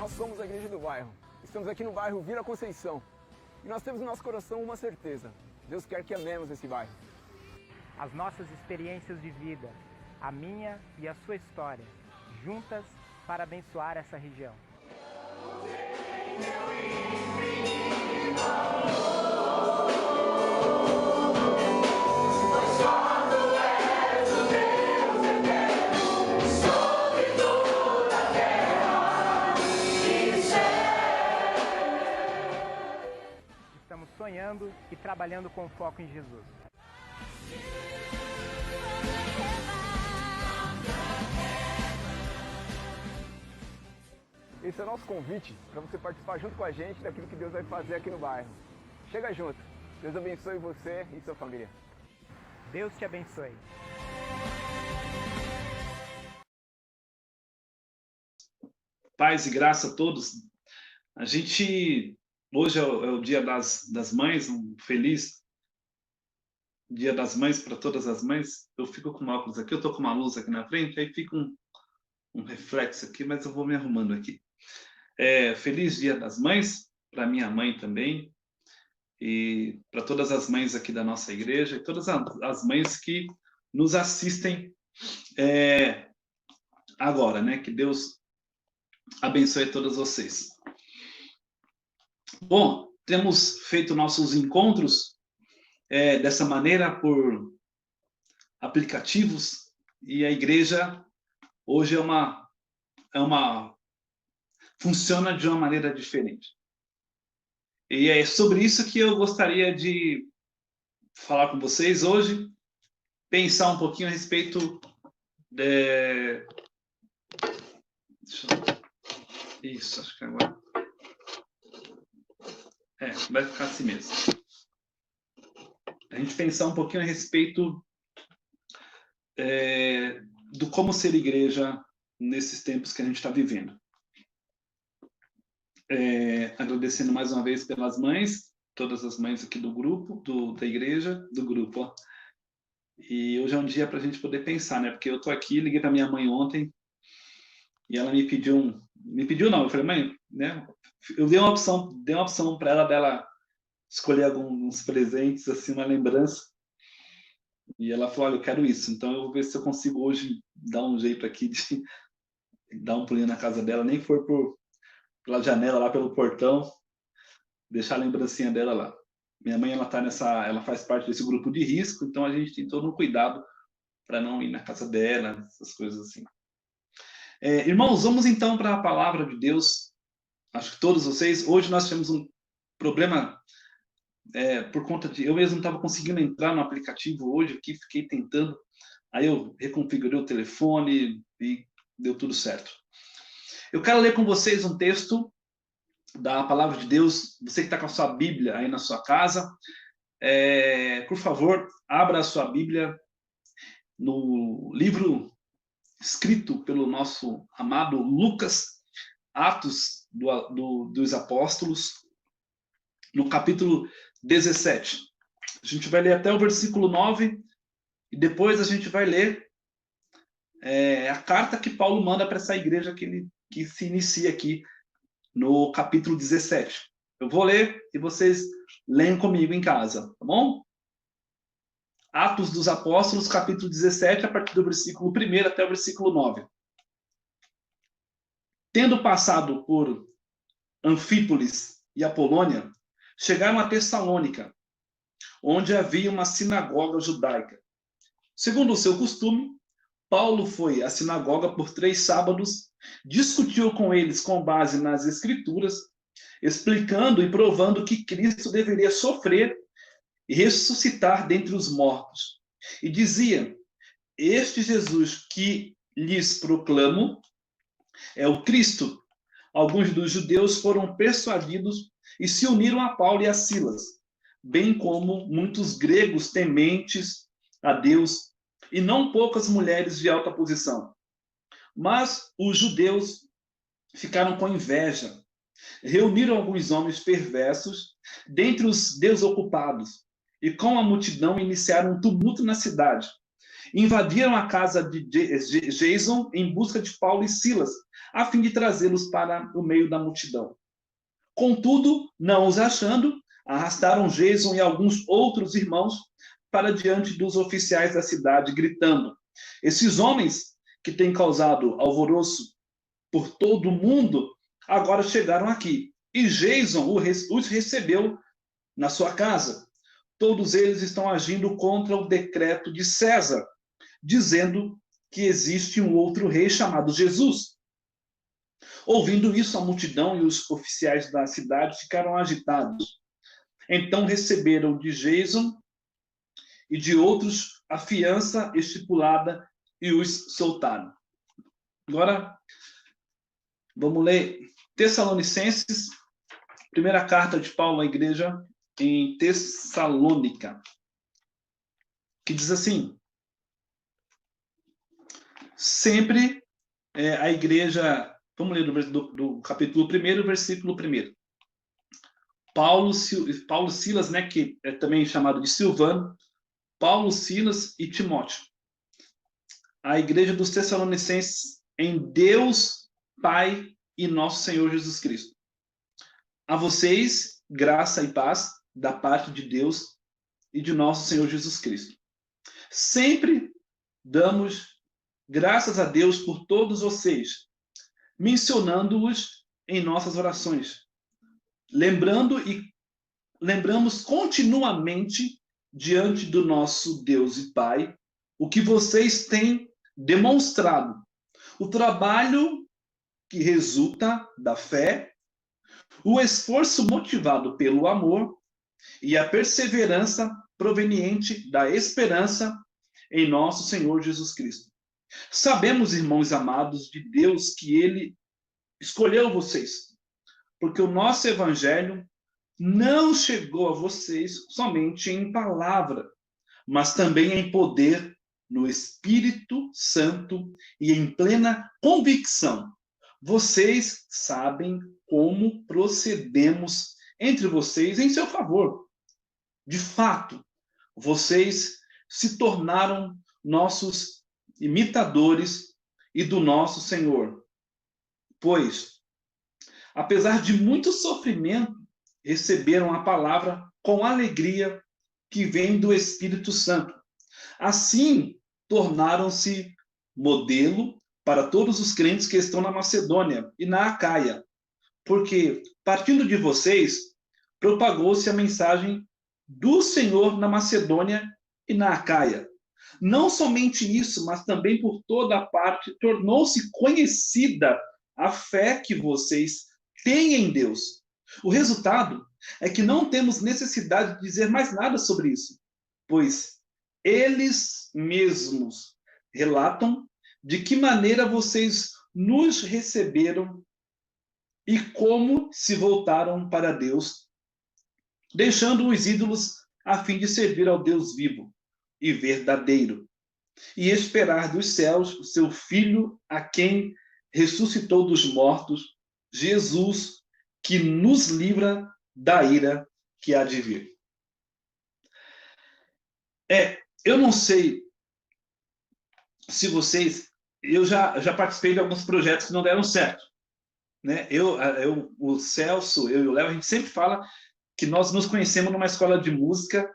Nós somos a Igreja do Bairro. Estamos aqui no bairro Vila Conceição. E nós temos no nosso coração uma certeza. Deus quer que amemos esse bairro. As nossas experiências de vida, a minha e a sua história, juntas para abençoar essa região. Estamos sonhando e trabalhando com foco em Jesus. Esse é o nosso convite para você participar junto com a gente daquilo que Deus vai fazer aqui no bairro. Chega junto. Deus abençoe você e sua família. Deus te abençoe. Paz e graça a todos. Hoje é o Dia das Mães, um feliz Dia das Mães para todas as mães. Eu fico com óculos aqui, eu estou com uma luz aqui na frente, aí fica um reflexo aqui, mas eu vou me arrumando aqui. Feliz Dia das Mães, para minha mãe também, e para todas as mães aqui da nossa igreja, e todas as mães que nos assistem agora, né? Que Deus abençoe todas vocês. Bom, temos feito nossos encontros dessa maneira por aplicativos, e a igreja hoje funciona de uma maneira diferente. E é sobre isso que eu gostaria de falar com vocês hoje, pensar um pouquinho a respeito Isso, acho que agora... vai ficar assim mesmo. A gente pensar um pouquinho a respeito do como ser igreja nesses tempos que a gente está vivendo. Agradecendo mais uma vez pelas mães, todas as mães aqui do grupo, da igreja, do grupo. Ó. E hoje é um dia para a gente poder pensar, né? Porque eu tô aqui, liguei para minha mãe ontem e ela me pediu não, eu falei, mãe, né? Eu dei uma opção para ela dela escolher alguns presentes, assim, uma lembrança. E ela falou, olha, eu quero isso. Então eu vou ver se eu consigo hoje dar um jeito aqui de dar um pulinho na casa dela, nem que for pela janela, lá pelo portão, deixar a lembrancinha dela lá. Minha mãe, ela faz parte desse grupo de risco, então a gente tem todo um cuidado para não ir na casa dela, essas coisas assim. Irmãos, vamos então para a palavra de Deus. Acho que todos vocês, hoje nós tivemos um problema por conta de... Eu mesmo não estava conseguindo entrar no aplicativo hoje, aqui fiquei tentando, aí eu reconfigurei o telefone e deu tudo certo. Eu quero ler com vocês um texto da palavra de Deus. Você que está com a sua Bíblia aí na sua casa, por favor, abra a sua Bíblia no livro escrito pelo nosso amado Lucas, Atos dos Apóstolos, no capítulo 17. A gente vai ler até o versículo 9 e depois a gente vai ler a carta que Paulo manda para essa igreja que se inicia aqui no capítulo 17. Eu vou ler e vocês leem comigo em casa, tá bom? Atos dos Apóstolos, capítulo 17, a partir do versículo 1 até o versículo 9. Tendo passado por Anfípolis e Apolônia, chegaram a Tessalônica, onde havia uma sinagoga judaica. Segundo o seu costume, Paulo foi à sinagoga por 3 sábados, discutiu com eles com base nas Escrituras, explicando e provando que Cristo deveria sofrer e ressuscitar dentre os mortos. E dizia, este Jesus que lhes proclamo é o Cristo. Alguns dos judeus foram persuadidos e se uniram a Paulo e a Silas, bem como muitos gregos tementes a Deus e não poucas mulheres de alta posição. Mas os judeus ficaram com inveja, reuniram alguns homens perversos dentre os desocupados e com a multidão iniciaram um tumulto na cidade invadiram a casa de Jason em busca de Paulo e Silas, a fim de trazê-los para o meio da multidão. Contudo, não os achando, arrastaram Jason e alguns outros irmãos para diante dos oficiais da cidade, gritando: esses homens que têm causado alvoroço por todo o mundo, agora chegaram aqui. E Jason os recebeu na sua casa. Todos eles estão agindo contra o decreto de César, dizendo que existe um outro rei chamado Jesus. Ouvindo isso, a multidão e os oficiais da cidade ficaram agitados. Então receberam de Jason e de outros a fiança estipulada e os soltaram. Agora, vamos ler Tessalonicenses, primeira carta de Paulo à igreja em Tessalônica, que diz assim: sempre a igreja, vamos ler do capítulo 1, versículo 1. Paulo, Silas, né, que é também chamado de Silvano, Paulo, Silas e Timóteo. A igreja dos Tessalonicenses em Deus, Pai e nosso Senhor Jesus Cristo. A vocês, graça e paz da parte de Deus e de nosso Senhor Jesus Cristo. Sempre damos graças a Deus por todos vocês, mencionando-os em nossas orações. Lembramos continuamente diante do nosso Deus e Pai o que vocês têm demonstrado, o trabalho que resulta da fé, o esforço motivado pelo amor e a perseverança proveniente da esperança em nosso Senhor Jesus Cristo. Sabemos, irmãos amados de Deus, que Ele escolheu vocês, porque o nosso evangelho não chegou a vocês somente em palavra, mas também em poder, no Espírito Santo e em plena convicção. Vocês sabem como procedemos entre vocês em seu favor. De fato, vocês se tornaram nossos imitadores e do nosso Senhor. Pois, apesar de muito sofrimento, receberam a palavra com alegria que vem do Espírito Santo. Assim, tornaram-se modelo para todos os crentes que estão na Macedônia e na Acaia, porque, partindo de vocês, propagou-se a mensagem do Senhor na Macedônia e na Acaia. Não somente isso, mas também por toda a parte, tornou-se conhecida a fé que vocês têm em Deus. O resultado é que não temos necessidade de dizer mais nada sobre isso, pois eles mesmos relatam de que maneira vocês nos receberam e como se voltaram para Deus, deixando os ídolos a fim de servir ao Deus vivo e verdadeiro, e esperar dos céus o seu Filho, a quem ressuscitou dos mortos, Jesus, que nos livra da ira que há de vir. Eu não sei se vocês... Eu já participei de alguns projetos que não deram certo, né? O Celso, eu e o Léo, a gente sempre fala que nós nos conhecemos numa escola de música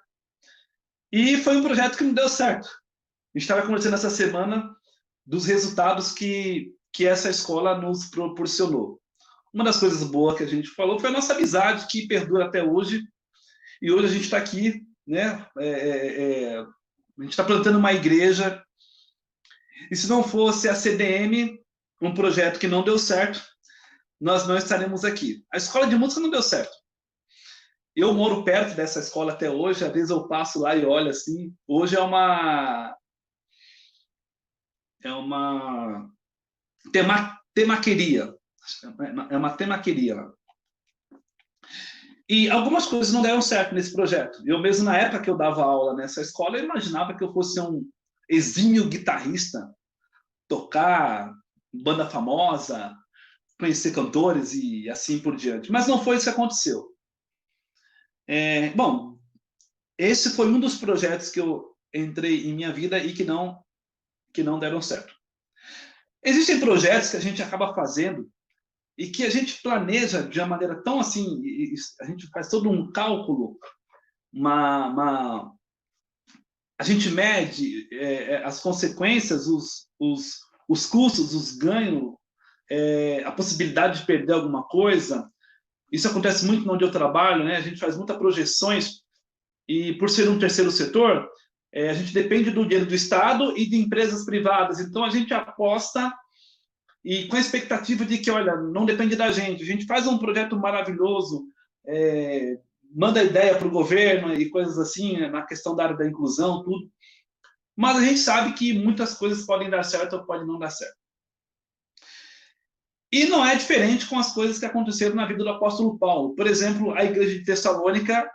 e foi um projeto que não deu certo. A gente estava conversando essa semana dos resultados que essa escola nos proporcionou. Uma das coisas boas que a gente falou foi a nossa amizade, que perdura até hoje. E hoje a gente está aqui, né? A gente está plantando uma igreja. E se não fosse a CDM, um projeto que não deu certo, nós não estaremos aqui. A escola de música não deu certo. Eu moro perto dessa escola até hoje, às vezes eu passo lá e olho assim. Hoje é uma temaqueria. É uma temaqueria lá. E algumas coisas não deram certo nesse projeto. Eu mesmo, na época que eu dava aula nessa escola, eu imaginava que eu fosse um exímio guitarrista, tocar banda famosa, conhecer cantores e assim por diante. Mas não foi isso que aconteceu. Bom, esse foi um dos projetos que eu entrei em minha vida e que não deram certo. Existem projetos que a gente acaba fazendo e que a gente planeja de uma maneira tão assim, a gente faz todo um cálculo, a gente mede as consequências, os custos, os ganhos, a possibilidade de perder alguma coisa. Isso acontece muito onde eu trabalho, né? A gente faz muitas projeções e, por ser um terceiro setor, a gente depende do dinheiro do Estado e de empresas privadas. Então, a gente aposta e com a expectativa de que, olha, não depende da gente. A gente faz um projeto maravilhoso, manda ideia para o governo e coisas assim, na questão da área da inclusão, tudo. Mas a gente sabe que muitas coisas podem dar certo ou podem não dar certo. E não é diferente com as coisas que aconteceram na vida do apóstolo Paulo. Por exemplo, a igreja de Tessalônica,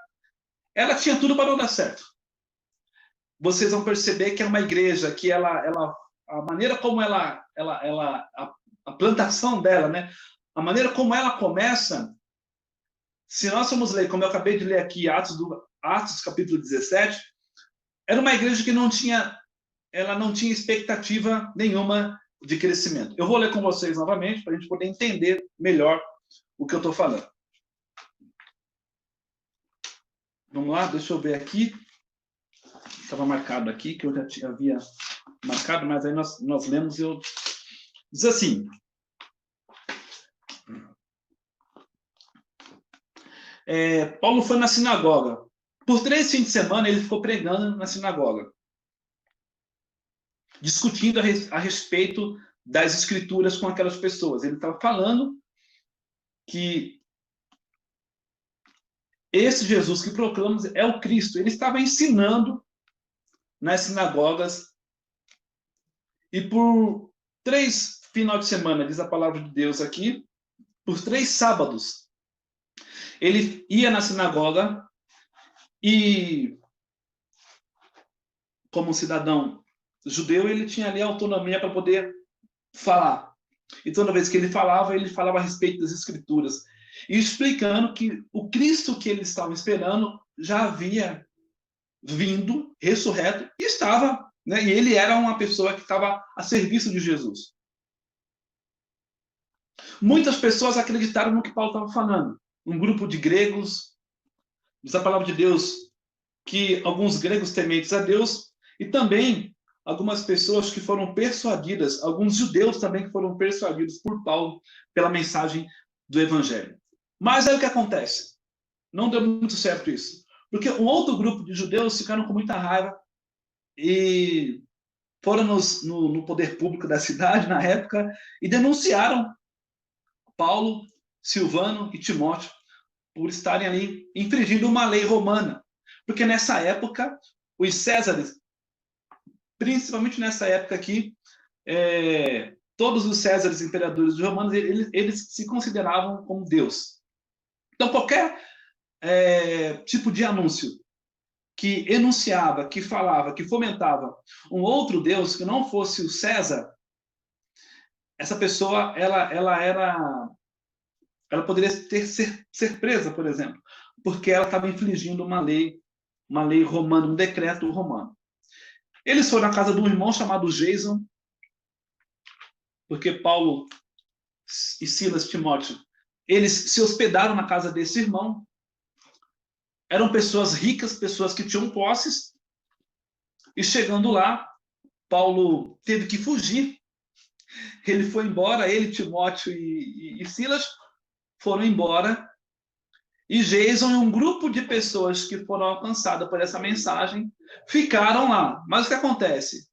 ela tinha tudo para não dar certo. Vocês vão perceber que é uma igreja que a maneira como a plantação dela, né? A maneira como ela começa, se nós formos ler, como eu acabei de ler aqui, Atos capítulo 17, era uma igreja que não tinha expectativa nenhuma de crescimento. Eu vou ler com vocês novamente, para a gente poder entender melhor o que eu estou falando. Vamos lá, deixa eu ver aqui. Estava marcado aqui, que eu já havia marcado, mas aí nós lemos e eu... Diz assim... Paulo foi na sinagoga. Por 3 fins de semana, ele ficou pregando na sinagoga, discutindo a respeito das escrituras com aquelas pessoas. Ele estava falando que esse Jesus que proclamamos é o Cristo. Ele estava ensinando nas sinagogas e por 3 final de semana, diz a palavra de Deus aqui, por 3 sábados, ele ia na sinagoga e, como cidadão judeu, ele tinha ali autonomia para poder falar. E toda vez que ele falava a respeito das escrituras, e explicando que o Cristo que ele estava esperando já havia vindo, ressurreto, e estava, né? E ele era uma pessoa que estava a serviço de Jesus. Muitas pessoas acreditaram no que Paulo estava falando. Um grupo de gregos, diz a palavra de Deus, que alguns gregos tementes a Deus, e também algumas pessoas que foram persuadidas, alguns judeus também que foram persuadidos por Paulo pela mensagem do Evangelho. Mas aí o que acontece? Não deu muito certo isso. Porque um outro grupo de judeus ficaram com muita raiva e foram no poder público da cidade, na época, e denunciaram Paulo, Silvano e Timóteo por estarem ali infringindo uma lei romana. Porque nessa época, os Césares, principalmente nessa época aqui, todos os Césares, imperadores romanos, eles se consideravam como Deus. Então, qualquer tipo de anúncio que enunciava, que falava, que fomentava um outro Deus que não fosse o César, essa pessoa ela poderia ser presa, por exemplo, porque ela estava infringindo uma lei romana, um decreto romano. Eles foram na casa de um irmão chamado Jason, porque Paulo e Silas, Timóteo, eles se hospedaram na casa desse irmão. Eram pessoas ricas, pessoas que tinham posses, e chegando lá, Paulo teve que fugir. Ele foi embora, ele, Timóteo e Silas foram embora, e Jason e um grupo de pessoas que foram alcançadas por essa mensagem ficaram lá. Mas o que acontece?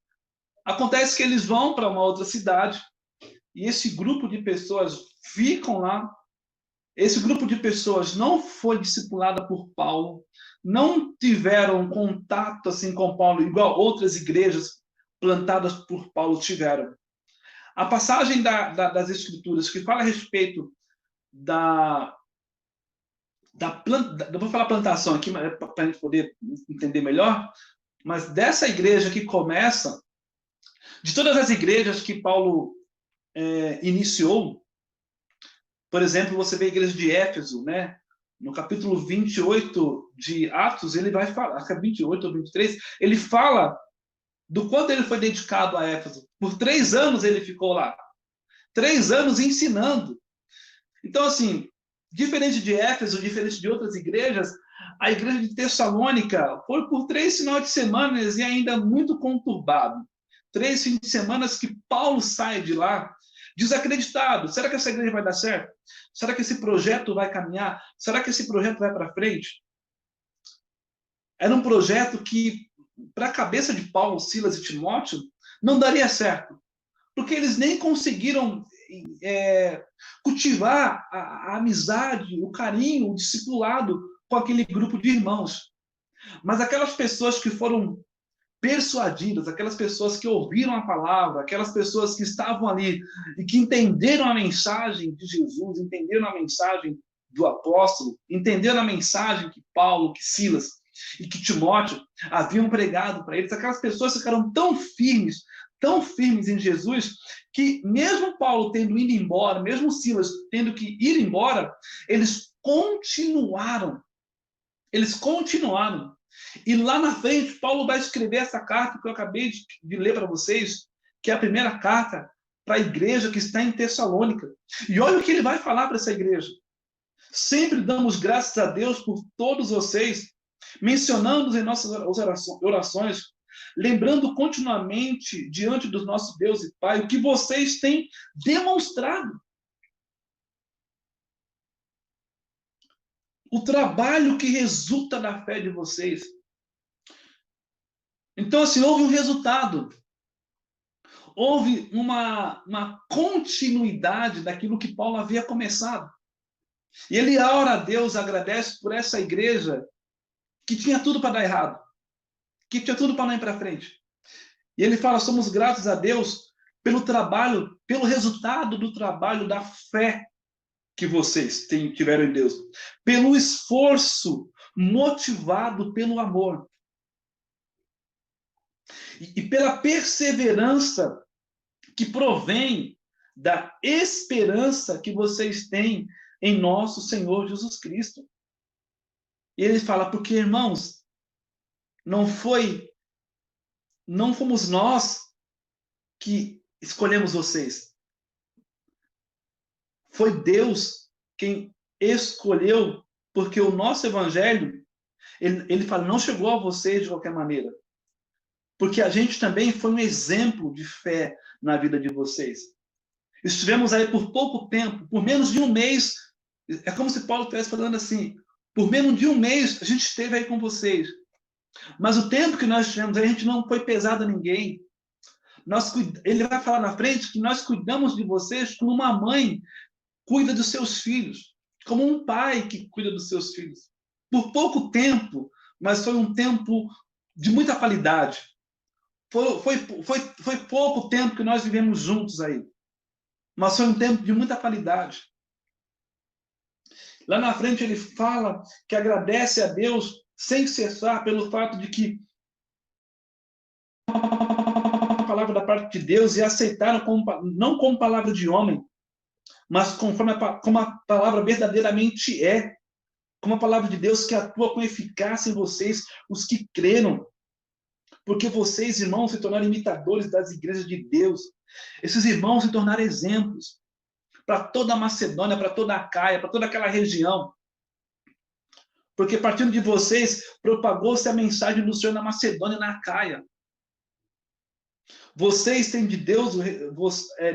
Acontece que eles vão para uma outra cidade, e esse grupo de pessoas ficam lá. Esse grupo de pessoas não foi discipulada por Paulo, não tiveram contato assim com Paulo, igual outras igrejas plantadas por Paulo tiveram. A passagem das Escrituras que fala a respeito eu vou falar plantação aqui para a gente poder entender melhor, mas dessa igreja que começa, de todas as igrejas que Paulo iniciou, por exemplo, você vê a igreja de Éfeso, né? no capítulo 28 de Atos, ele vai falar, acho que é 28 ou 23, ele fala do quanto ele foi dedicado a Éfeso. Por 3 anos ele ficou lá. 3 anos ensinando. Então, assim, diferente de Éfeso, diferente de outras igrejas, a igreja de Tessalônica foi por 3 finais de semana e ainda muito conturbado. 3 fins de semana que Paulo sai de lá desacreditado. Será que essa igreja vai dar certo? Será que esse projeto vai caminhar? Será que esse projeto vai para frente? Era um projeto que, para a cabeça de Paulo, Silas e Timóteo, não daria certo. Porque eles nem conseguiram cultivar a amizade, o carinho, o discipulado com aquele grupo de irmãos. Mas aquelas pessoas que foram persuadidas, aquelas pessoas que ouviram a palavra, aquelas pessoas que estavam ali e que entenderam a mensagem de Jesus, entenderam a mensagem do apóstolo, entenderam a mensagem que Paulo, que Silas e que Timóteo haviam pregado para eles, aquelas pessoas ficaram tão firmes em Jesus, que mesmo Paulo tendo ido embora, mesmo Silas tendo que ir embora, eles continuaram. Eles continuaram. E lá na frente, Paulo vai escrever essa carta que eu acabei de ler para vocês, que é a primeira carta para a igreja que está em Tessalônica. E olha o que ele vai falar para essa igreja. Sempre damos graças a Deus por todos vocês, mencionando em nossas orações, lembrando continuamente diante do nosso Deus e Pai o que vocês têm demonstrado. O trabalho que resulta da fé de vocês. Então, assim, houve um resultado. Houve uma continuidade daquilo que Paulo havia começado. E ele ora a Deus, agradece por essa igreja que tinha tudo para dar errado, que tinha tudo para não ir para frente. E ele fala, somos gratos a Deus pelo trabalho, pelo resultado do trabalho da fé que vocês tiveram em Deus, pelo esforço motivado pelo amor e pela perseverança que provém da esperança que vocês têm em nosso Senhor Jesus Cristo. E ele fala, porque, irmãos, não fomos nós que escolhemos vocês. Foi Deus quem escolheu, porque o nosso evangelho, ele fala, não chegou a vocês de qualquer maneira. Porque a gente também foi um exemplo de fé na vida de vocês. Estivemos aí por pouco tempo, por menos de um mês. É como se Paulo estivesse falando assim, por menos de um mês a gente esteve aí com vocês. Mas o tempo que nós tivemos, a gente não foi pesado a ninguém. Ele vai falar na frente que nós cuidamos de vocês como uma mãe cuida dos seus filhos, como um pai que cuida dos seus filhos. Por pouco tempo, mas foi um tempo de muita qualidade. Foi pouco tempo que nós vivemos juntos aí, mas foi um tempo de muita qualidade. Lá na frente ele fala que agradece a Deus sem cessar pelo fato de que a palavra da parte de Deus e aceitaram não como palavra de homem, mas como a palavra verdadeiramente é, como a palavra de Deus que atua com eficácia em vocês, os que creram. Porque vocês, irmãos, se tornaram imitadores das igrejas de Deus. Esses irmãos se tornaram exemplos para toda a Macedônia, para toda a Caia, para toda aquela região. Porque partindo de vocês, propagou-se a mensagem do Senhor na Macedônia e na Caia. Vocês têm de Deus,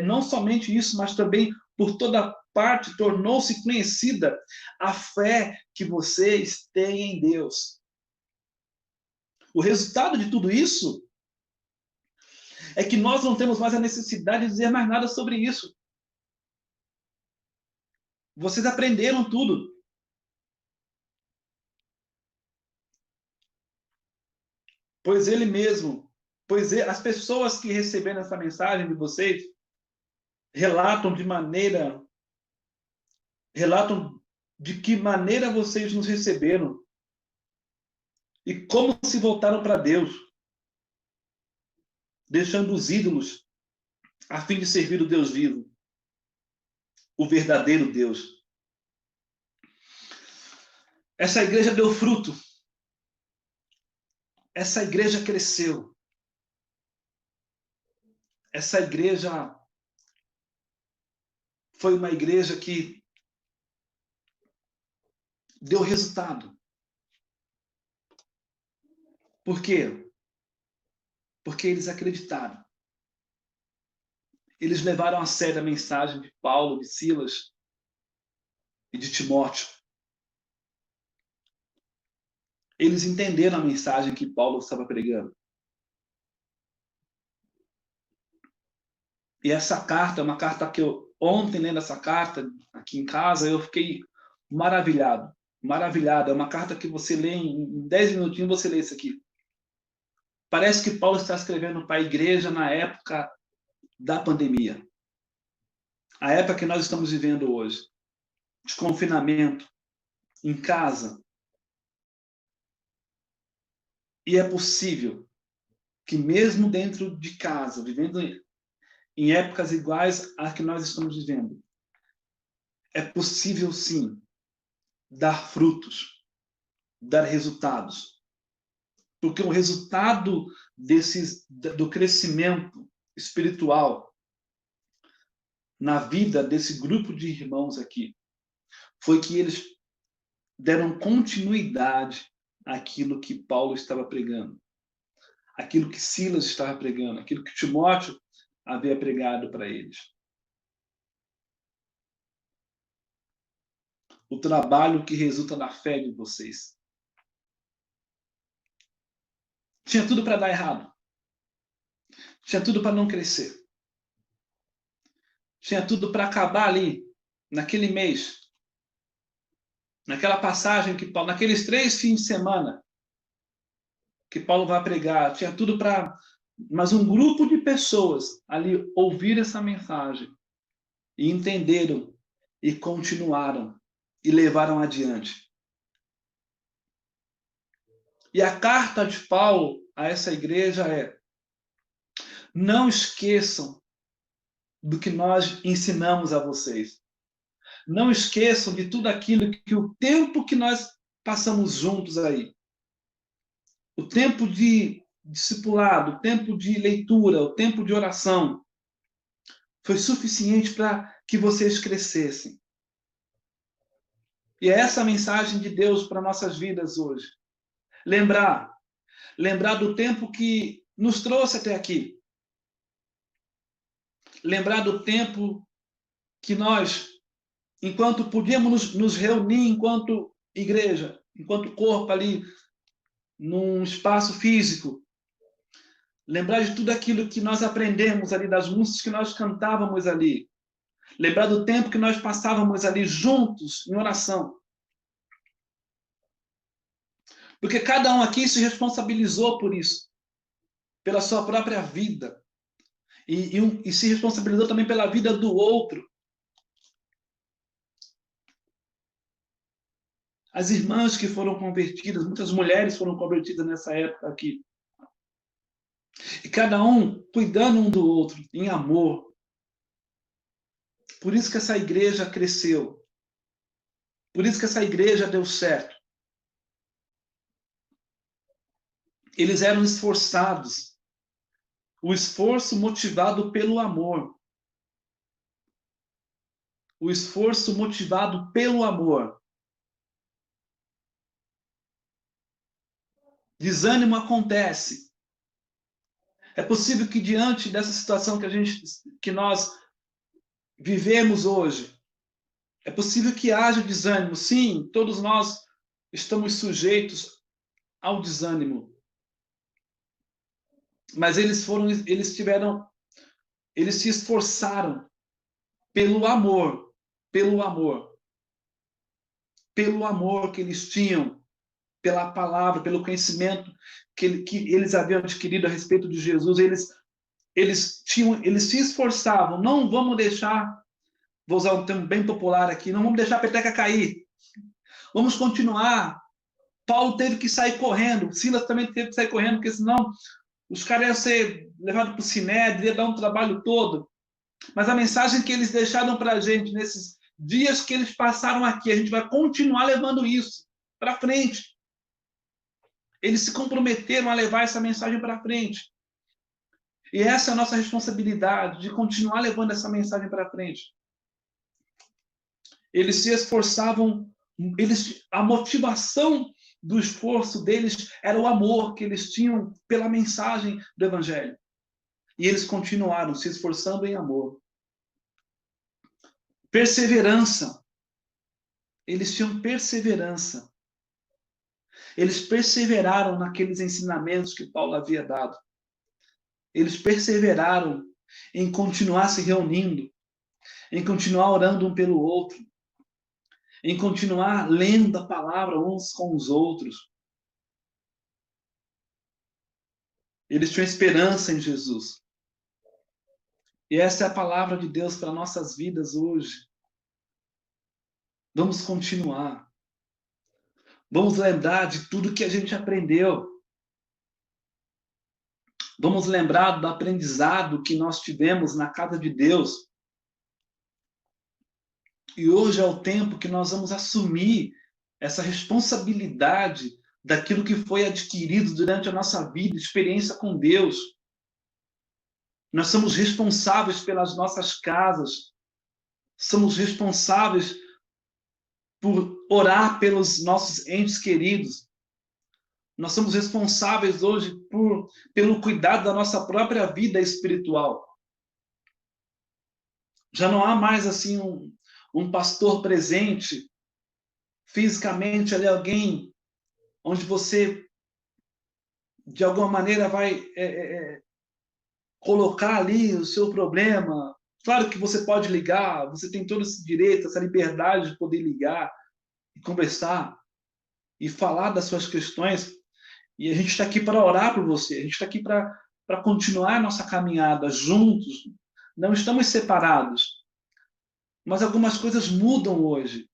não somente isso, mas também por toda parte tornou-se conhecida a fé que vocês têm em Deus. O resultado de tudo isso é que nós não temos mais a necessidade de dizer mais nada sobre isso. Vocês aprenderam tudo. Pois as pessoas que receberam essa mensagem de vocês relatam de que maneira vocês nos receberam e como se voltaram para Deus, deixando os ídolos a fim de servir o Deus vivo, o verdadeiro Deus. Essa igreja deu fruto. Essa igreja cresceu. Essa igreja foi uma igreja que deu resultado. Por quê? Porque eles acreditaram. Eles levaram a sério a mensagem de Paulo, de Silas e de Timóteo. Eles entenderam a mensagem que Paulo estava pregando. E essa carta é uma carta que eu, ontem, lendo essa carta aqui em casa, eu fiquei maravilhado. Maravilhado. É uma carta que você lê em 10 minutinhos, você lê isso aqui. Parece que Paulo está escrevendo para a igreja na época da pandemia. A época que nós estamos vivendo hoje. De confinamento, em casa. E é possível que mesmo dentro de casa, vivendo em épocas iguais às que nós estamos vivendo, é possível sim dar frutos, dar resultados. Porque o resultado do crescimento espiritual na vida desse grupo de irmãos aqui foi que eles deram continuidade àquilo que Paulo estava pregando, aquilo que Silas estava pregando, aquilo que Timóteo havia pregado para eles. O trabalho que resulta na fé de vocês. Tinha tudo para dar errado. Tinha tudo para não crescer. Tinha tudo para acabar ali, naquele mês. Naquela passagem que Paulo, naqueles 3 fins de semana que Paulo vai pregar, tinha tudo para... Mas um grupo de pessoas ali ouviram essa mensagem e entenderam e continuaram e levaram adiante. E a carta de Paulo a essa igreja é: não esqueçam do que nós ensinamos a vocês. Não esqueçam de tudo aquilo que o tempo que nós passamos juntos aí, o tempo de discipulado, o tempo de leitura, o tempo de oração, foi suficiente para que vocês crescessem. E é essa a mensagem de Deus para nossas vidas hoje. Lembrar do tempo que nos trouxe até aqui. Lembrar do tempo que nós, enquanto podíamos nos reunir enquanto igreja, enquanto corpo ali, num espaço físico. Lembrar de tudo aquilo que nós aprendemos ali, das músicas que nós cantávamos ali. Lembrar do tempo que nós passávamos ali juntos, em oração. Porque cada um aqui se responsabilizou por isso. Pela sua própria vida. E se responsabilizou também pela vida do outro. As irmãs que foram convertidas, muitas mulheres foram convertidas nessa época aqui. E cada um cuidando um do outro, em amor. Por isso que essa igreja cresceu. Por isso que essa igreja deu certo. Eles eram esforçados. O esforço motivado pelo amor. O esforço motivado pelo amor. Desânimo acontece. É possível que diante dessa situação que nós vivemos hoje, é possível que haja desânimo. Sim, todos nós estamos sujeitos ao desânimo. Mas eles se esforçaram pelo amor que eles tinham, pela palavra, pelo conhecimento que eles haviam adquirido a respeito de Jesus. Eles se esforçavam. Não vamos deixar, vou usar um termo bem popular aqui, não vamos deixar a peteca cair. Vamos continuar. Paulo teve que sair correndo, Silas também teve que sair correndo, porque senão os caras iam ser levados para o Sinédrio, ia dar um trabalho todo. Mas a mensagem que eles deixaram para a gente nesses dias que eles passaram aqui, a gente vai continuar levando isso. para frente. Eles se comprometeram a levar essa mensagem para frente. E essa é a nossa responsabilidade, de continuar levando essa mensagem para frente. Eles se esforçavam, a motivação do esforço deles era o amor que eles tinham pela mensagem do Evangelho. E eles continuaram se esforçando em amor. Perseverança. Eles tinham perseverança. Eles perseveraram naqueles ensinamentos que Paulo havia dado. Eles perseveraram em continuar se reunindo, em continuar orando um pelo outro, em continuar lendo a palavra uns com os outros. Eles tinham esperança em Jesus. E essa é a palavra de Deus para nossas vidas hoje. Vamos continuar. Vamos lembrar de tudo que a gente aprendeu. Vamos lembrar do aprendizado que nós tivemos na casa de Deus. E hoje é o tempo que nós vamos assumir essa responsabilidade daquilo que foi adquirido durante a nossa vida, experiência com Deus. Nós somos responsáveis pelas nossas casas. Somos responsáveis por orar pelos nossos entes queridos. Nós somos responsáveis hoje pelo cuidado da nossa própria vida espiritual. Já não há mais assim um pastor presente, fisicamente ali alguém onde você, de alguma maneira, vai colocar ali o seu problema. Claro que você pode ligar, você tem todo esse direito, essa liberdade de poder ligar e conversar e falar das suas questões. E a gente está aqui para orar por você, a gente está aqui para continuar a nossa caminhada juntos. Não estamos separados. Mas algumas coisas mudam hoje.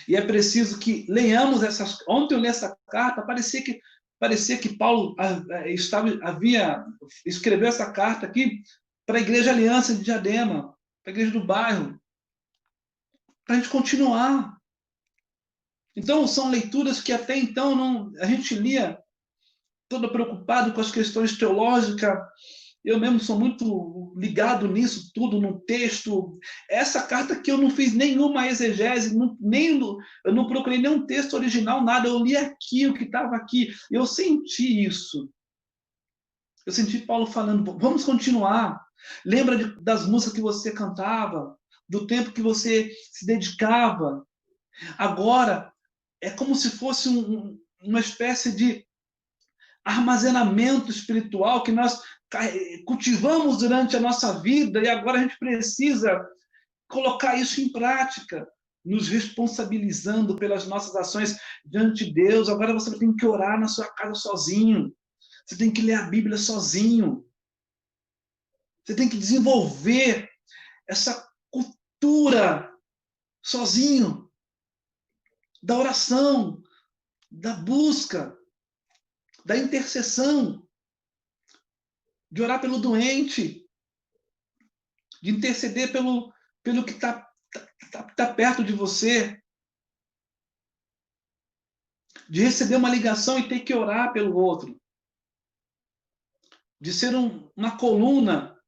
E é preciso que leiamos essas... Ontem eu li essa carta, parecia que Paulo escreveu essa carta aqui para a Igreja Aliança de Diadema, para a igreja do bairro, para a gente continuar. Então, são leituras que até então a gente lia todo preocupado com as questões teológicas. Eu mesmo sou muito ligado nisso tudo, no texto. Essa carta aqui eu não fiz nenhuma exegese, eu não procurei nenhum texto original, nada. Eu li aqui o que estava aqui. Eu senti isso. Eu senti Paulo falando, vamos continuar. Lembra das músicas que você cantava, do tempo que você se dedicava. Agora, é como se fosse uma espécie de armazenamento espiritual que nós cultivamos durante a nossa vida e agora a gente precisa colocar isso em prática, nos responsabilizando pelas nossas ações diante de Deus. Agora você tem que orar na sua casa sozinho. Você tem que ler a Bíblia sozinho. Você tem que desenvolver essa cultura sozinho, da oração, da busca, da intercessão, de orar pelo doente, de interceder pelo que está perto de você, de receber uma ligação e ter que orar pelo outro, de ser uma coluna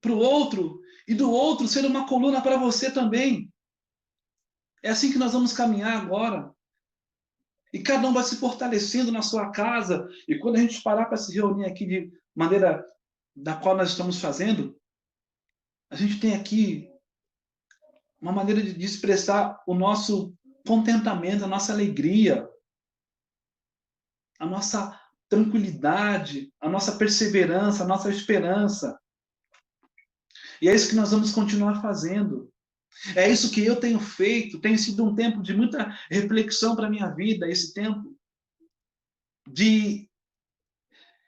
para o outro e do outro ser uma coluna para você também. É assim que nós vamos caminhar agora. E cada um vai se fortalecendo na sua casa. E quando a gente parar para se reunir aqui de maneira da qual nós estamos fazendo, a gente tem aqui uma maneira de expressar o nosso contentamento, a nossa alegria, a nossa tranquilidade, a nossa perseverança, a nossa esperança. E é isso que nós vamos continuar fazendo. É isso que eu tenho feito. Tem sido um tempo de muita reflexão para a minha vida, esse tempo.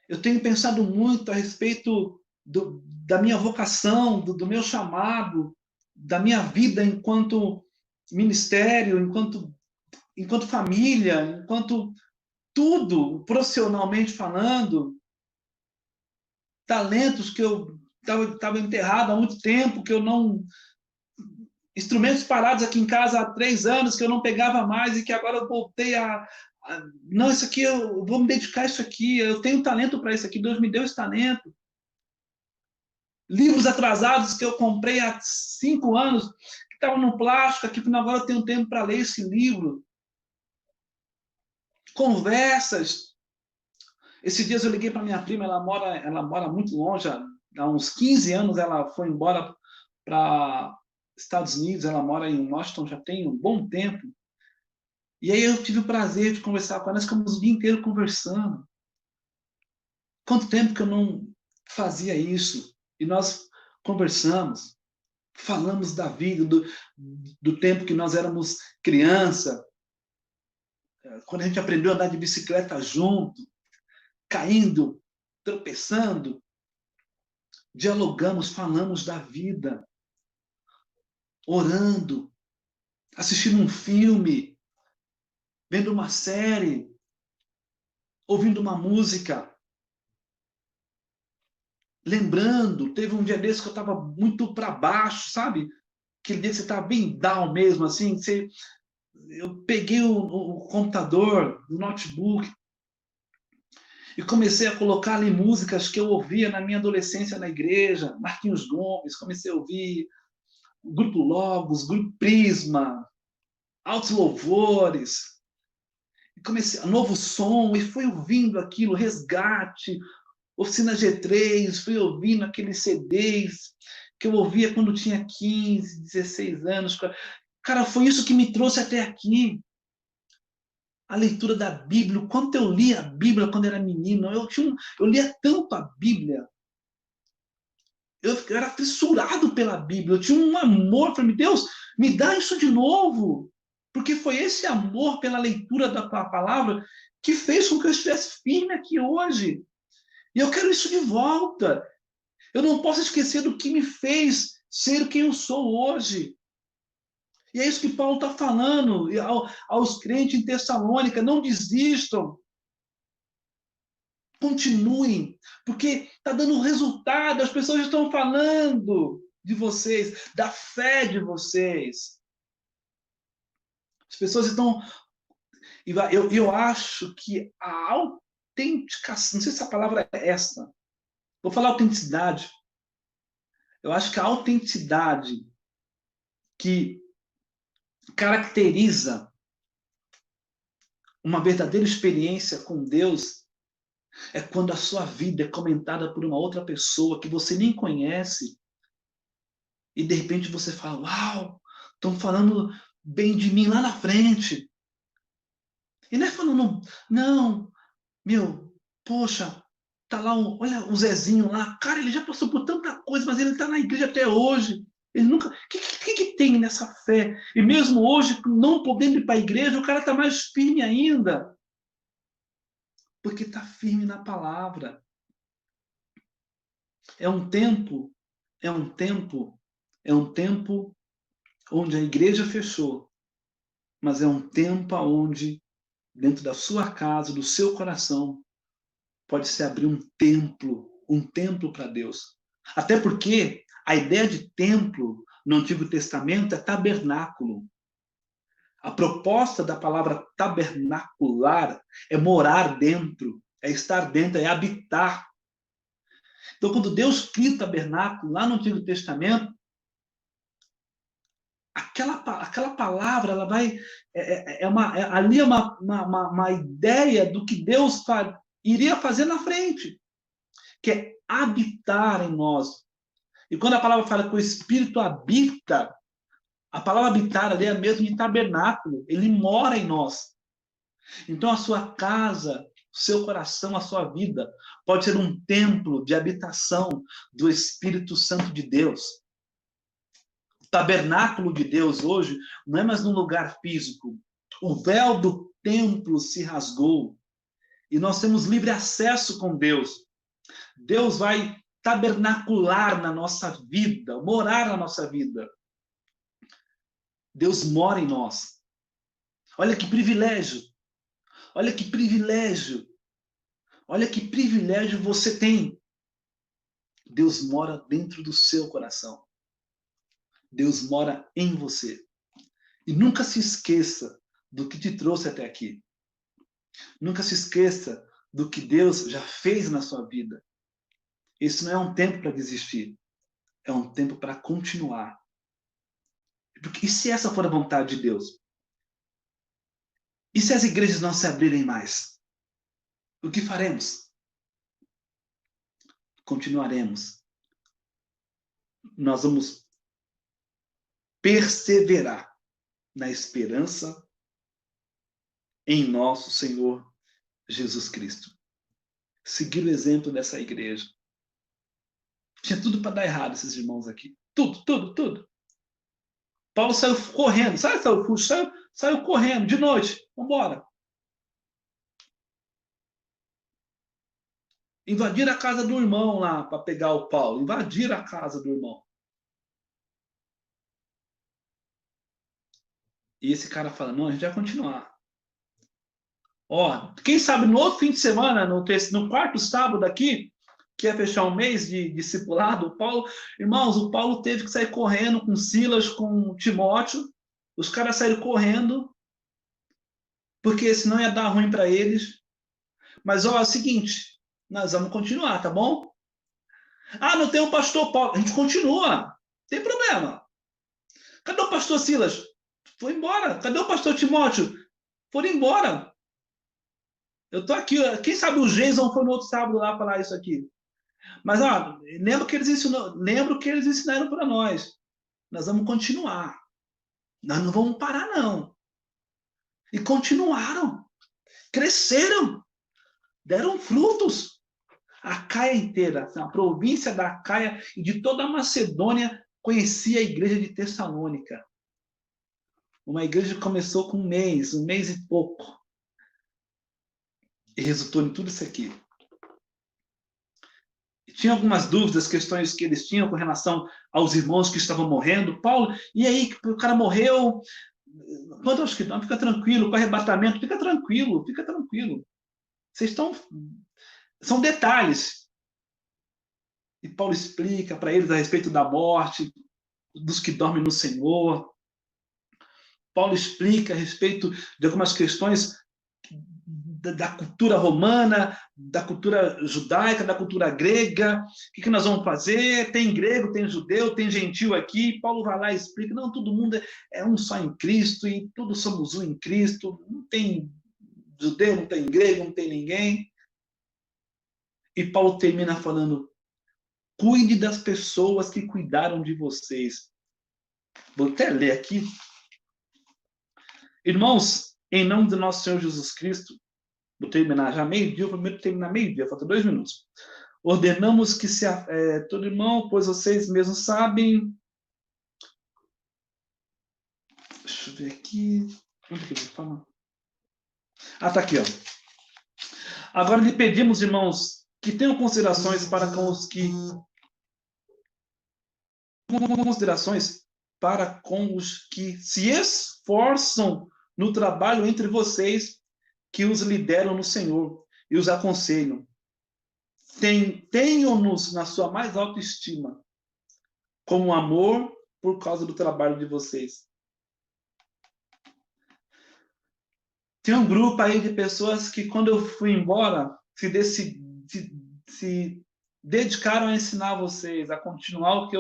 Eu tenho pensado muito a respeito da minha vocação, do meu chamado, da minha vida enquanto ministério, enquanto família, enquanto tudo, profissionalmente falando. Talentos que eu estava enterrado há muito tempo, que eu não instrumentos parados aqui em casa há 3 anos que eu não pegava mais e que agora eu voltei não, isso aqui eu vou me dedicar a isso aqui, eu tenho talento para isso aqui, Deus me deu esse talento. Livros atrasados que eu comprei há 5 anos, que estavam no plástico, aqui agora eu tenho tempo para ler esse livro. Conversas. Esses dias eu liguei para minha prima, ela mora muito longe, há uns 15 anos ela foi embora para Estados Unidos, ela mora em Washington já tem um bom tempo. E aí eu tive o prazer de conversar com ela, nós ficamos o dia inteiro conversando. Quanto tempo que eu não fazia isso? E nós conversamos, falamos da vida, do tempo que nós éramos criança, quando a gente aprendeu a andar de bicicleta junto, caindo, tropeçando, dialogamos, falamos da vida, orando, assistindo um filme, vendo uma série, ouvindo uma música, lembrando. Teve um dia desse que eu estava muito para baixo, sabe? Aquele dia que você estava bem down mesmo, assim, eu peguei o computador, o notebook, e comecei a colocar ali músicas que eu ouvia na minha adolescência na igreja, Marquinhos Gomes, comecei a ouvir Grupo Logos, Grupo Prisma, Altos Louvores, e comecei Novo Som, e fui ouvindo aquilo, Resgate, Oficina G3, fui ouvindo aqueles CDs que eu ouvia quando tinha 15, 16 anos. Cara, foi isso que me trouxe até aqui. A leitura da Bíblia, o quanto eu lia a Bíblia quando era menino. Eu lia tanto a Bíblia. Eu era fissurado pela Bíblia. Eu tinha um amor. Falei, Deus, me dá isso de novo. Porque foi esse amor pela leitura da tua palavra que fez com que eu estivesse firme aqui hoje. E eu quero isso de volta. Eu não posso esquecer do que me fez ser quem eu sou hoje. E é isso que Paulo está falando aos crentes em Tessalônica. Não desistam. Continuem. Porque está dando resultado. As pessoas estão falando de vocês, da fé de vocês. As pessoas estão... Eu acho que a autenticação... Não sei se a palavra é essa. Vou falar autenticidade. Eu acho que a autenticidade que caracteriza uma verdadeira experiência com Deus é quando a sua vida é comentada por uma outra pessoa que você nem conhece e de repente você fala, uau, estão falando bem de mim lá na frente. E não é falando, não, meu, poxa, tá lá, olha o Zezinho lá, cara, ele já passou por tanta coisa, mas ele está na igreja até hoje. Ele nunca... O que tem nessa fé? E mesmo hoje, não podendo ir para a igreja, o cara está mais firme ainda. Porque está firme na palavra. É um tempo onde a igreja fechou. Mas é um tempo onde, dentro da sua casa, do seu coração, pode se abrir um templo para Deus. Até porque a ideia de templo no Antigo Testamento é tabernáculo. A proposta da palavra tabernacular é morar dentro, é estar dentro, é habitar. Então, quando Deus cria o tabernáculo lá no Antigo Testamento, aquela palavra, ela vai... ali é uma ideia do que Deus iria fazer na frente, que é habitar em nós. E quando a palavra fala que o Espírito habita, a palavra habitar ali é mesmo de tabernáculo. Ele mora em nós. Então a sua casa, o seu coração, a sua vida pode ser um templo de habitação do Espírito Santo de Deus. O tabernáculo de Deus hoje não é mais num lugar físico. O véu do templo se rasgou e nós temos livre acesso com Deus. Deus vai tabernacular na nossa vida, morar na nossa vida. Deus mora em nós. Olha que privilégio. Olha que privilégio. Olha que privilégio você tem. Deus mora dentro do seu coração. Deus mora em você. E nunca se esqueça do que te trouxe até aqui. Nunca se esqueça do que Deus já fez na sua vida. Esse não é um tempo para desistir. É um tempo para continuar. E se essa for a vontade de Deus? E se as igrejas não se abrirem mais? O que faremos? Continuaremos. Nós vamos perseverar na esperança em nosso Senhor Jesus Cristo. Seguir o exemplo dessa igreja. Tinha tudo para dar errado esses irmãos aqui. Tudo. Paulo saiu correndo. Saiu correndo de noite. Vamos embora. Invadir a casa do irmão lá para pegar o Paulo. Invadir a casa do irmão. E esse cara fala, não, a gente vai continuar. Ó, quem sabe no outro fim de semana, no quarto sábado aqui, que ia fechar um mês de discipulado, o Paulo teve que sair correndo com Silas, com Timóteo. Os caras saíram correndo, porque senão ia dar ruim para eles. Mas, ó, é o seguinte, nós vamos continuar, tá bom? Ah, não tem o pastor Paulo. A gente continua, não tem problema. Cadê o pastor Silas? Foi embora. Cadê o pastor Timóteo? Foram embora. Eu tô aqui. Quem sabe o Jason foi no outro sábado lá falar isso aqui. Mas, ó, lembra que eles ensinaram para nós. Nós vamos continuar. Nós não vamos parar, não. E continuaram. Cresceram. Deram frutos. A Caia inteira, a província da Caia e de toda a Macedônia conhecia a igreja de Tessalônica. Uma igreja que começou com um mês e pouco. E resultou em tudo isso aqui. E tinha algumas dúvidas, questões que eles tinham com relação aos irmãos que estavam morrendo. Paulo, e aí, o cara morreu? Quanto aos que não, fica tranquilo, com arrebatamento, fica tranquilo. Vocês estão... São detalhes. E Paulo explica para eles a respeito da morte, dos que dormem no Senhor. Paulo explica a respeito de algumas questões da cultura romana, da cultura judaica, da cultura grega. O que nós vamos fazer? Tem grego, tem judeu, tem gentil aqui. Paulo vai lá e explica. Não, todo mundo é um só em Cristo e todos somos um em Cristo. Não tem judeu, não tem grego, não tem ninguém. E Paulo termina falando, cuide das pessoas que cuidaram de vocês. Vou até ler aqui. Irmãos, em nome do nosso Senhor Jesus Cristo, vou terminar já meio-dia, eu prometo terminar meio-dia, falta 2 minutos. Ordenamos que todo irmão, pois vocês mesmos sabem. Deixa eu ver aqui. Onde que ele fala? Ah, tá aqui, ó. Agora lhe pedimos, irmãos, que tenham considerações para com os que se esforçam no trabalho entre vocês, que os lideram no Senhor e os aconselham. Tenham-nos na sua mais alta estima, como amor por causa do trabalho de vocês. Tem um grupo aí de pessoas que, quando eu fui embora, se dedicaram a ensinar vocês, a continuar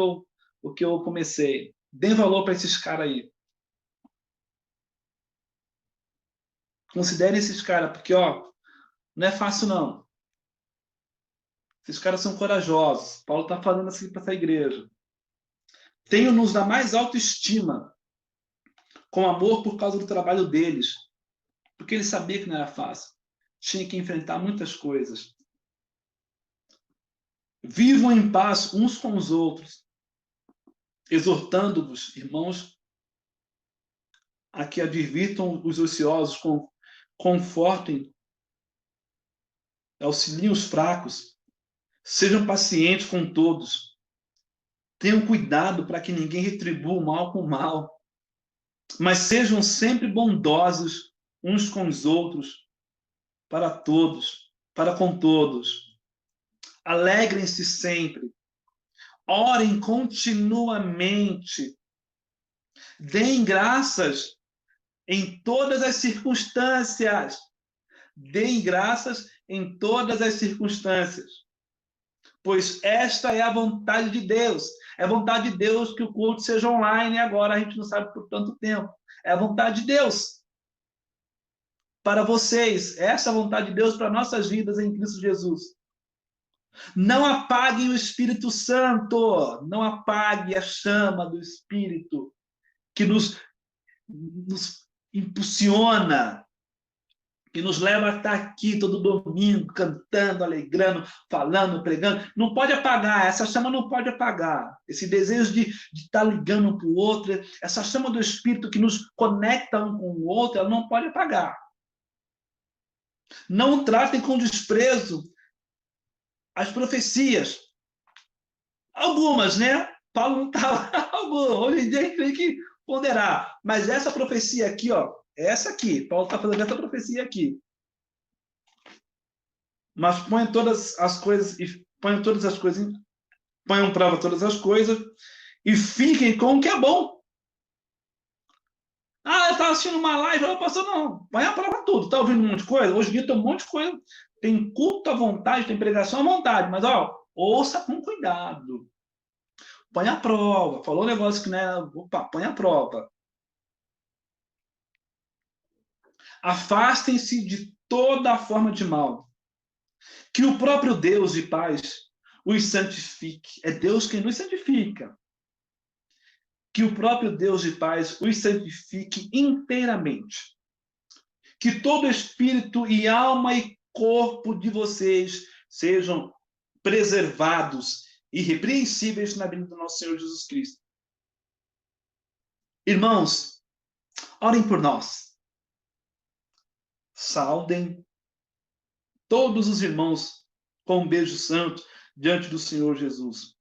o que eu comecei. Dê valor para esses caras aí. Considerem esses caras, porque, ó, não é fácil, não. Esses caras são corajosos. Paulo está falando assim para essa igreja. Tenham-nos da mais alta estima, com amor por causa do trabalho deles. Porque ele sabia que não era fácil. Tinha que enfrentar muitas coisas. Vivam em paz uns com os outros, exortando-vos, irmãos, a que advirtam os ociosos, confortem, auxiliem os fracos, sejam pacientes com todos, tenham cuidado para que ninguém retribua o mal com o mal, mas sejam sempre bondosos uns com os outros, para com todos. Alegrem-se sempre, orem continuamente, Deem graças em todas as circunstâncias. Deem graças em todas as circunstâncias. Pois esta é a vontade de Deus. É a vontade de Deus que o culto seja online agora, a gente não sabe por tanto tempo. É a vontade de Deus para vocês. Essa é a vontade de Deus para nossas vidas em Cristo Jesus. Não apaguem o Espírito Santo. Não apague a chama do Espírito que nos impulsiona, que nos leva a estar aqui todo domingo, cantando, alegrando, falando, pregando. Não pode apagar, essa chama não pode apagar. Esse desejo de estar ligando um para o outro, essa chama do Espírito que nos conecta um com o outro, ela não pode apagar. Não tratem com desprezo as profecias. Algumas, né? Paulo não estava... Hoje em dia a gente tem que ponderar. Mas essa profecia aqui, ó, essa aqui, Paulo está fazendo essa profecia aqui. Mas ponham todas as coisas, ponham prova todas as coisas e fiquem com o que é bom. Ah, eu estava assistindo uma live, ela passou, não, põe a prova tudo. Está ouvindo um monte de coisa? Hoje em dia tem um monte de coisa. Tem culto à vontade, tem pregação à vontade, mas ó, ouça com cuidado. Põe a prova. Falou um negócio que não é. Opa, põe a prova. Afastem-se de toda forma de mal. Que o próprio Deus de paz os santifique. É Deus quem nos santifica. Que o próprio Deus de paz os santifique inteiramente. Que todo espírito e alma e corpo de vocês sejam preservados, irrepreensíveis na vinda do nosso Senhor Jesus Cristo. Irmãos, orem por nós. Saudem todos os irmãos com um beijo santo diante do Senhor Jesus.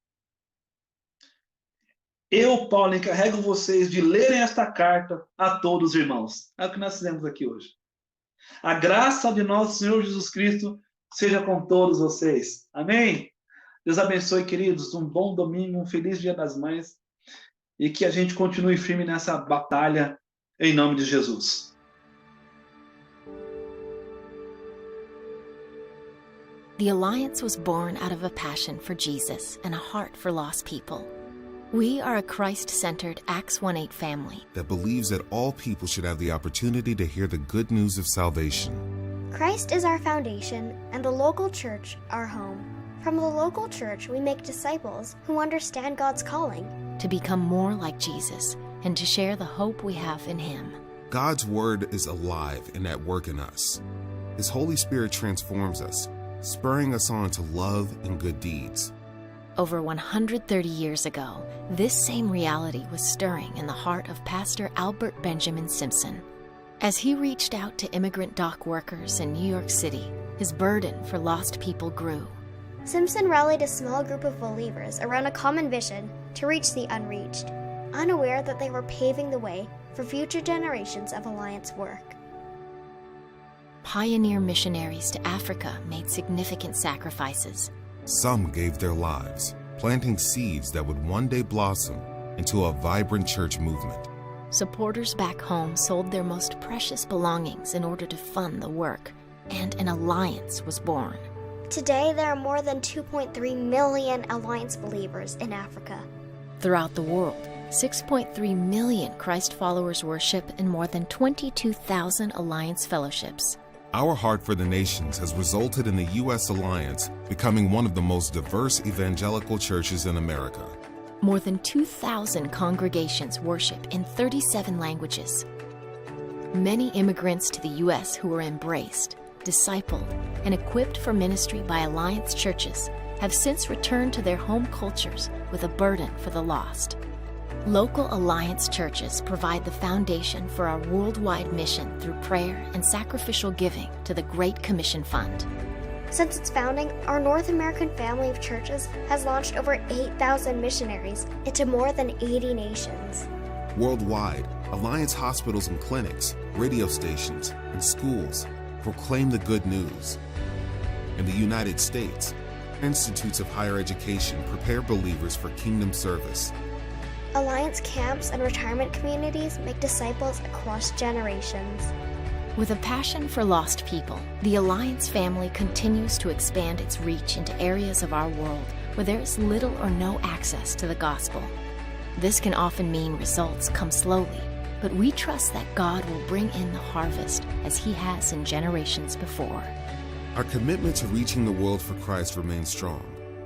Eu, Paulo, encarrego vocês de lerem esta carta a todos os irmãos. É o que nós fizemos aqui hoje. A graça de nosso Senhor Jesus Cristo seja com todos vocês. Amém? Deus abençoe, queridos. Um bom domingo, um feliz Dia das Mães. E que a gente continue firme nessa batalha em nome de Jesus. The Alliance was born out of a passion for Jesus and a heart for lost people. We are a Christ-centered Acts 1:8 family that believes that all people should have the opportunity to hear the good news of salvation. Christ is our foundation and the local church our home. From the local church, we make disciples who understand God's calling to become more like Jesus and to share the hope we have in Him. God's Word is alive and at work in us. His Holy Spirit transforms us, spurring us on to love and good deeds. Over 130 years ago, this same reality was stirring in the heart of Pastor Albert Benjamin Simpson. As he reached out to immigrant dock workers in New York City, his burden for lost people grew. Simpson rallied a small group of believers around a common vision to reach the unreached, unaware that they were paving the way for future generations of Alliance work. Pioneer missionaries to Africa made significant sacrifices. Some gave their lives, planting seeds that would one day blossom into a vibrant church movement. Supporters back home sold their most precious belongings in order to fund the work, and an alliance was born. Today, there are more than 2.3 million Alliance believers in Africa. Throughout the world, 6.3 million Christ followers worship in more than 22,000 Alliance fellowships. Our heart for the nations has resulted in the U.S. Alliance becoming one of the most diverse evangelical churches in America. More than 2,000 congregations worship in 37 languages. Many immigrants to the U.S. who were embraced, discipled, and equipped for ministry by Alliance churches have since returned to their home cultures with a burden for the lost. Local Alliance churches provide the foundation for our worldwide mission through prayer and sacrificial giving to the Great Commission Fund. Since its founding, our North American family of churches has launched over 8,000 missionaries into more than 80 nations. Worldwide, Alliance hospitals and clinics, radio stations, and schools proclaim the good news. In the United States, institutes of higher education prepare believers for kingdom service. Alliance camps and retirement communities make disciples across generations. With a passion for lost people, the Alliance family continues to expand its reach into areas of our world where there is little or no access to the gospel. This can often mean results come slowly, but we trust that God will bring in the harvest as He has in generations before. Our commitment to reaching the world for Christ remains strong.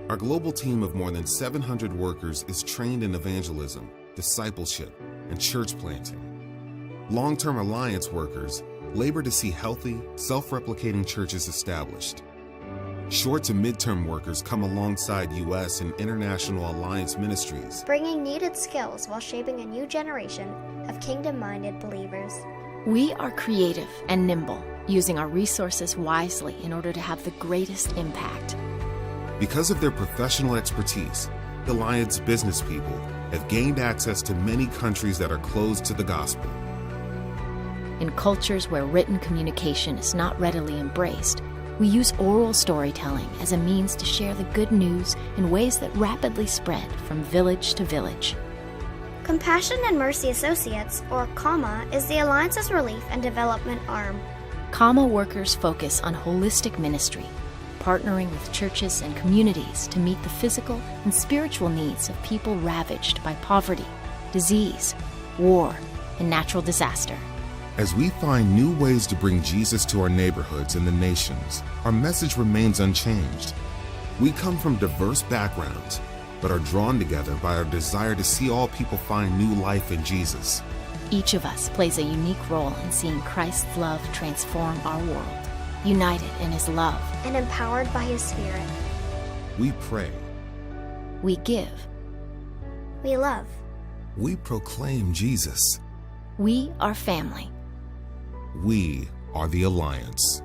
Our global team of more than 700 workers is trained in evangelism, discipleship, and church planting. Long-term Alliance workers labor to see healthy, self-replicating churches established. Short to mid-term workers come alongside U.S. and international Alliance ministries, bringing needed skills while shaping a new generation of kingdom-minded believers. We are creative and nimble, using our resources wisely in order to have the greatest impact. Because of their professional expertise, the Alliance business people have gained access to many countries that are closed to the gospel. In cultures where written communication is not readily embraced, we use oral storytelling as a means to share the good news in ways that rapidly spread from village to village. Compassion and Mercy Associates, or CAMA, is the Alliance's relief and development arm. CAMA workers focus on holistic ministry, partnering with churches and communities to meet the physical and spiritual needs of people ravaged by poverty, disease, war, and natural disaster. As we find new ways to bring Jesus to our neighborhoods and the nations, our message remains unchanged. We come from diverse backgrounds, but are drawn together by our desire to see all people find new life in Jesus. Each of us plays a unique role in seeing Christ's love transform our world, united in His love, and empowered by His Spirit. We pray. we give, We love. We proclaim Jesus. we are family. We are the Alliance.